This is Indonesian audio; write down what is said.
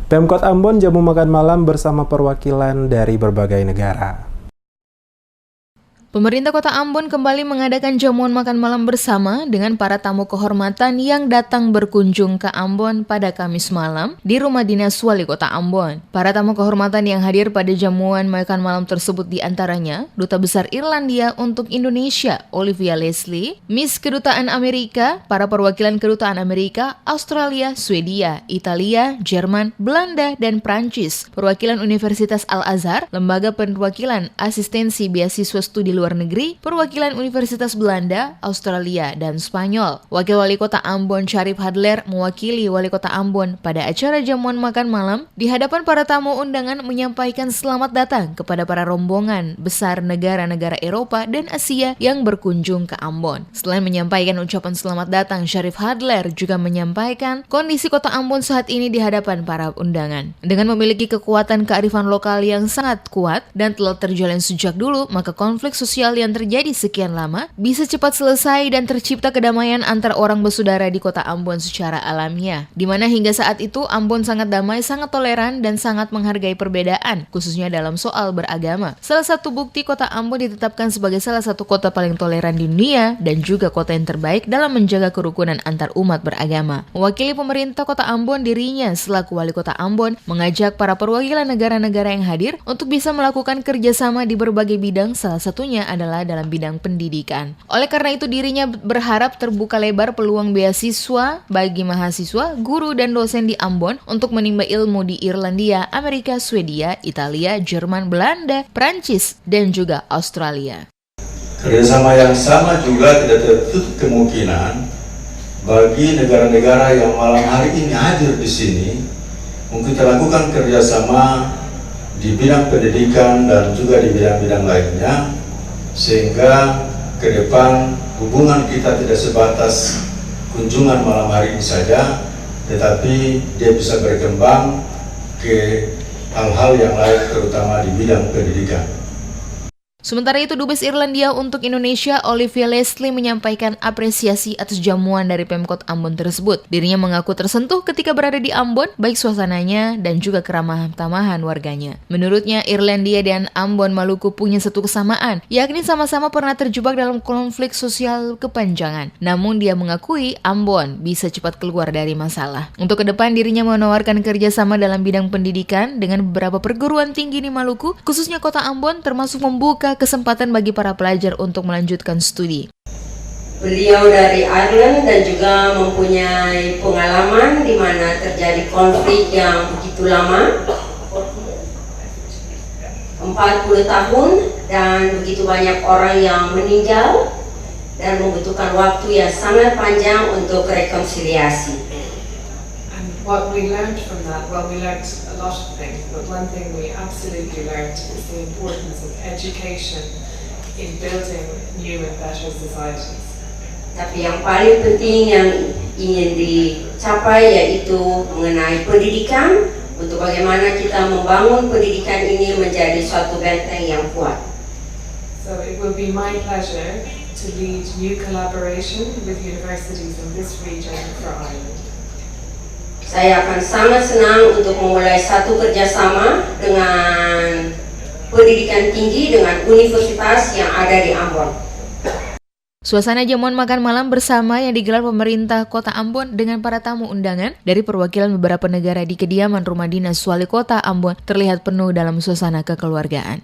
Pemkot Ambon jamu makan malam bersama perwakilan dari berbagai negara. Pemerintah Kota Ambon kembali mengadakan jamuan makan malam bersama dengan para tamu kehormatan yang datang berkunjung ke Ambon pada Kamis malam di Rumah Dinas Wali Kota Ambon. Para tamu kehormatan yang hadir pada jamuan makan malam tersebut diantaranya Duta Besar Irlandia untuk Indonesia, Olivia Leslie, Miss Kedutaan Amerika, para perwakilan Kedutaan Amerika, Australia, Swedia, Italia, Jerman, Belanda, dan Prancis, perwakilan Universitas Al-Azhar, Lembaga Perwakilan Asistensi Beasiswa Studi Luar Negeri, perwakilan Universitas Belanda, Australia, dan Spanyol. Wakil Wali Kota Ambon Syarif Hadler mewakili Wali Kota Ambon pada acara jamuan makan malam di hadapan para tamu undangan menyampaikan selamat datang kepada para rombongan besar negara-negara Eropa dan Asia yang berkunjung ke Ambon. Selain menyampaikan ucapan selamat datang, Syarif Hadler juga menyampaikan kondisi Kota Ambon saat ini di hadapan para undangan. Dengan memiliki kekuatan kearifan lokal yang sangat kuat dan telah terjalin sejak dulu, maka konflik sosial yang terjadi sekian lama bisa cepat selesai dan tercipta kedamaian antar orang bersaudara di Kota Ambon secara alamiah. Di mana hingga saat itu Ambon sangat damai, sangat toleran, dan sangat menghargai perbedaan, khususnya dalam soal beragama. Salah satu bukti Kota Ambon ditetapkan sebagai salah satu kota paling toleran di dunia dan juga kota yang terbaik dalam menjaga kerukunan antar umat beragama. Mewakili pemerintah Kota Ambon, dirinya selaku Wali Kota Ambon mengajak para perwakilan negara-negara yang hadir untuk bisa melakukan kerjasama di berbagai bidang, salah satunya adalah dalam bidang pendidikan. Oleh karena itu dirinya berharap terbuka lebar peluang beasiswa bagi mahasiswa, guru, dan dosen di Ambon untuk menimba ilmu di Irlandia, Amerika, Swedia, Italia, Jerman, Belanda, Prancis, dan juga Australia. Kerjasama yang sama juga tidak tertutup kemungkinan bagi negara-negara yang malam hari ini hadir di sini untuk kita lakukan kerjasama di bidang pendidikan dan juga di bidang-bidang lainnya, sehingga ke depan hubungan kita tidak sebatas kunjungan malam hari ini saja, tetapi dia bisa berkembang ke hal-hal yang lain, terutama di bidang pendidikan. Sementara itu, Dubes Irlandia untuk Indonesia, Olivia Leslie, menyampaikan apresiasi atas jamuan dari Pemkot Ambon tersebut. Dirinya mengaku tersentuh ketika berada di Ambon, baik suasananya dan juga keramahan tamahan warganya. Menurutnya, Irlandia dan Ambon Maluku punya satu kesamaan, yakni sama-sama pernah terjebak dalam konflik sosial kepanjangan. Namun dia mengakui Ambon bisa cepat keluar dari masalah. Untuk ke depan, dirinya menawarkan kerjasama dalam bidang pendidikan dengan beberapa perguruan tinggi di Maluku, khususnya Kota Ambon, termasuk membuka kesempatan bagi para pelajar untuk melanjutkan studi. Beliau dari Ireland dan juga mempunyai pengalaman di mana terjadi konflik yang begitu lama, 40 tahun, dan begitu banyak orang yang meninggal dan membutuhkan waktu yang sangat panjang untuk rekonsiliasi. What we learned from that, well, we learned a lot of things, but one thing we absolutely learned is the importance of education in building new and better societies. Tapi yang paling penting yang ingin dicapai yaitu mengenai pendidikan, untuk bagaimana kita membangun pendidikan ini menjadi suatu benteng yang kuat. So it will be my pleasure to lead new collaboration with universities in this region for Ireland. Saya akan sangat senang untuk memulai satu kerjasama dengan pendidikan tinggi dengan universitas yang ada di Ambon. Suasana jamuan makan malam bersama yang digelar pemerintah Kota Ambon dengan para tamu undangan dari perwakilan beberapa negara di kediaman Rumah Dinas Wali Kota Ambon terlihat penuh dalam suasana kekeluargaan.